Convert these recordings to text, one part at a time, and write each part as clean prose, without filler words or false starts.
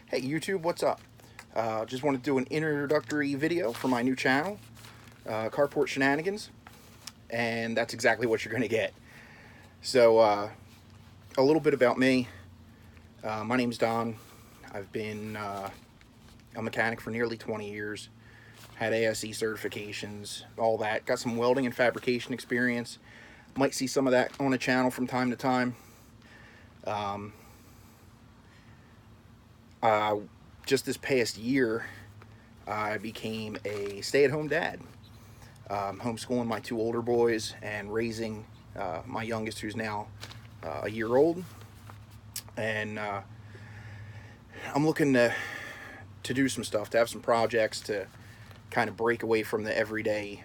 Hey YouTube, what's up? Just want to do an introductory video for my new channel, Carport Shenanigans, and that's exactly what you're going to get. So, a little bit about me. My name's Don. I've been a mechanic for nearly 20 years. Had ASE certifications, all that. Got some welding and fabrication experience. Might see some of that on the channel from time to time. Just this past year, I became a stay-at-home dad, homeschooling my two older boys and raising my youngest, who's now a year old. And I'm looking to do some stuff, to have some projects to kind of break away from the everyday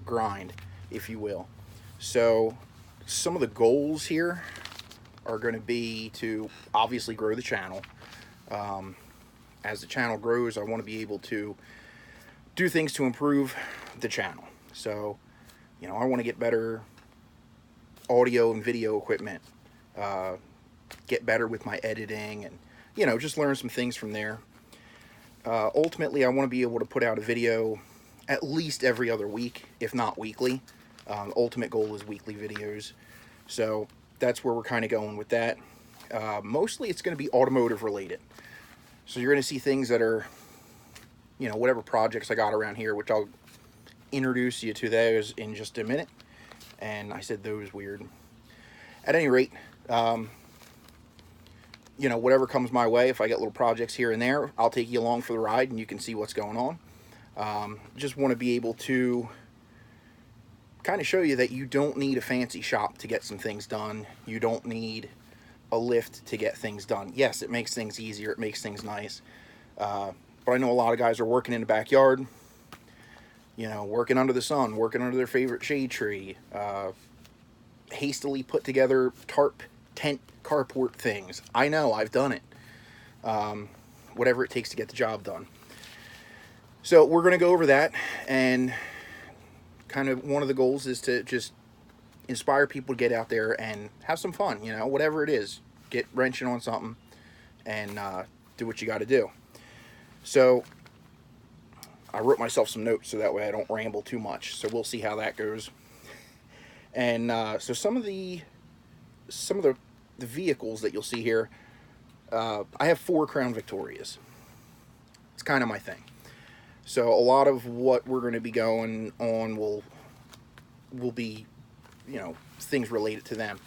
grind, if you will. So some of the goals here are going to be to obviously grow the channel. As the channel grows, I want to be able to do things to improve the channel. So, I want to get better audio and video equipment, get better with my editing, and, just learn some things from there. Ultimately, I want to be able to put out a video at least every other week, if not weekly. The ultimate goal is weekly videos. So that's where we're kind of going with that. Mostly it's going to be automotive related. So you're going to see things that are, whatever projects I got around here, which I'll introduce you to those in just a minute. And I said those weird. At any rate, whatever comes my way, if I get little projects here and there, I'll take you along for the ride and you can see what's going on. Just want to be able to kind of show you that you don't need a fancy shop to get some things done. You don't need a lift to get things done. Yes, it makes things easier, it makes things nice, but I know a lot of guys are working in the backyard, working under the sun, working under their favorite shade tree, hastily put together tarp tent carport things. I know, I've done it. Whatever it takes to get the job done. So we're going to go over that, and kind of one of the goals is to just inspire people to get out there and have some fun, whatever it is. Get wrenching on something and do what you got to do. So I wrote myself some notes so that way I don't ramble too much. So we'll see how that goes. And so some of the vehicles that you'll see here, I have 4 Crown Victorias. It's kind of my thing. So a lot of what we're going to be going on will be things related to them.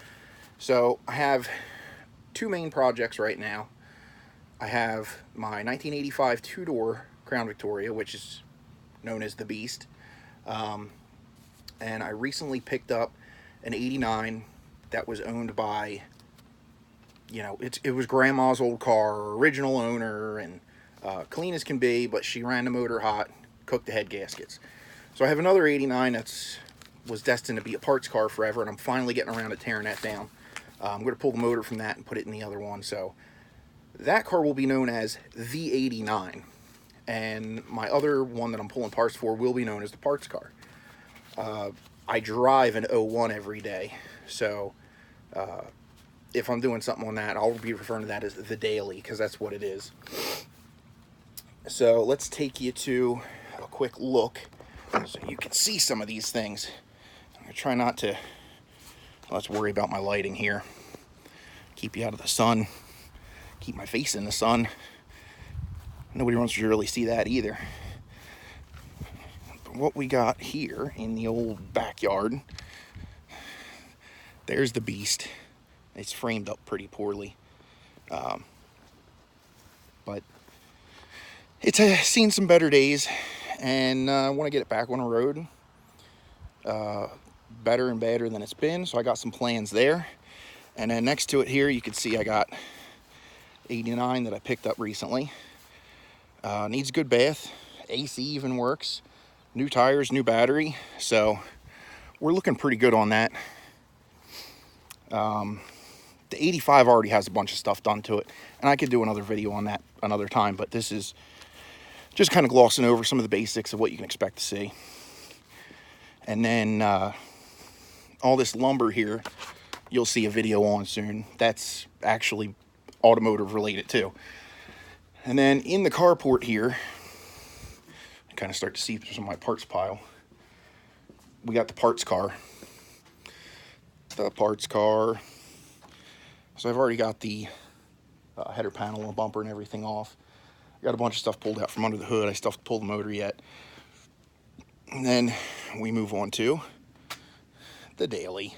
So I have 2 main projects right now. I have my 1985 2-door Crown Victoria, which is known as the Beast. And I recently picked up an 89 that was owned by, it was grandma's old car, original owner, and clean as can be, but she ran the motor hot, cooked the head gaskets. So I have another 89 was destined to be a parts car forever, and I'm finally getting around to tearing that down. I'm going to pull the motor from that and put it in the other one. So that car will be known as the 89, and my other one that I'm pulling parts for will be known as the parts car. I drive an 01 every day, so if I'm doing something on that, I'll be referring to that as the daily, because that's what it is. So let's take you to a quick look so you can see some of these things. I'm going to try not to, let's worry about my lighting here. Keep you out of the sun. Keep my face in the sun. Nobody wants to really see that either. But what we got here in the old backyard, there's the Beast. It's framed up pretty poorly. But it's seen some better days, and I want to get it back on the road. Better and better than it's been, so I got some plans there. And then next to it here, you can see I got 89 that I picked up recently. Needs a good bath. AC even works. New tires, new battery. So we're looking pretty good on that. The 85 already has a bunch of stuff done to it, and I could do another video on that another time, but this is just kind of glossing over some of the basics of what you can expect to see. And then all this lumber here, you'll see a video on soon. That's actually automotive related too. And then in the carport here, I kind of start to see some of my parts pile. We got the parts car. So I've already got the header panel and bumper and everything off. Got a bunch of stuff pulled out from under the hood. I still have to pull the motor yet. And then we move on to the daily.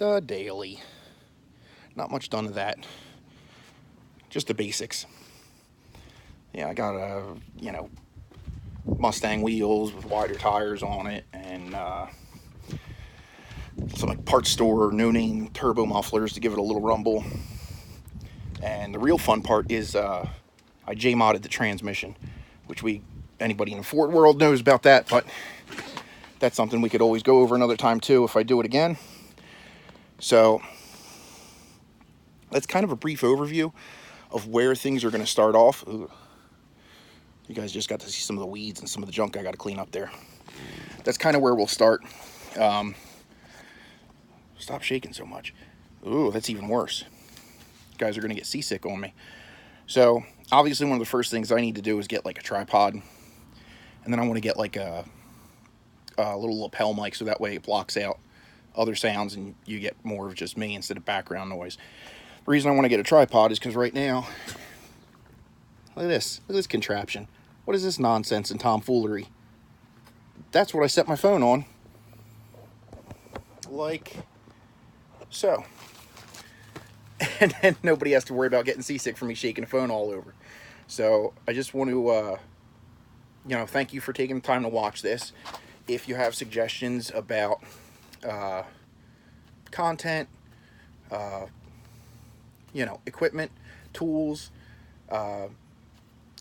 Not much done to that. Just the basics. Yeah, I got a, Mustang wheels with wider tires on it, and some like parts store no-name turbo mufflers to give it a little rumble. And the real fun part is I J-modded the transmission, which anybody in the Ford world knows about that, but that's something we could always go over another time too if I do it again. So that's kind of a brief overview of where things are going to start off. Ooh. You guys just got to see some of the weeds and some of the junk I got to clean up there. That's kind of where we'll start. Stop shaking so much. Ooh, that's even worse. You guys are going to get seasick on me. So obviously one of the first things I need to do is get like a tripod. And then I want to get like a little lapel mic so that way it blocks out other sounds and you get more of just me instead of background noise. The reason I want to get a tripod is because right now, look at this contraption. What is this nonsense and tomfoolery? That's what I set my phone on. Like so. And then nobody has to worry about getting seasick from me shaking the phone all over. So I just want to, thank you for taking the time to watch this. If you have suggestions about content, equipment, tools,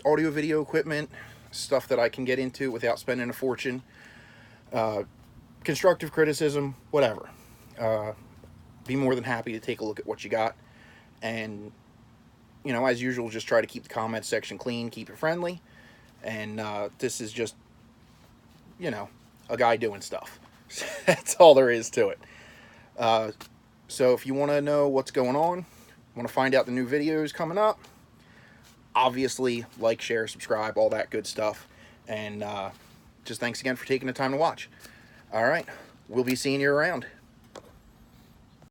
audio video equipment, stuff that I can get into without spending a fortune, constructive criticism, whatever, be more than happy to take a look at what you got. And as usual, just try to keep the comment section clean, keep it friendly. And this is just a guy doing stuff. That's all there is to it. So if you want to know what's going on, want to find out the new videos coming up, obviously like, share, subscribe, all that good stuff. And just thanks again for taking the time to watch. All right, we'll be seeing you around.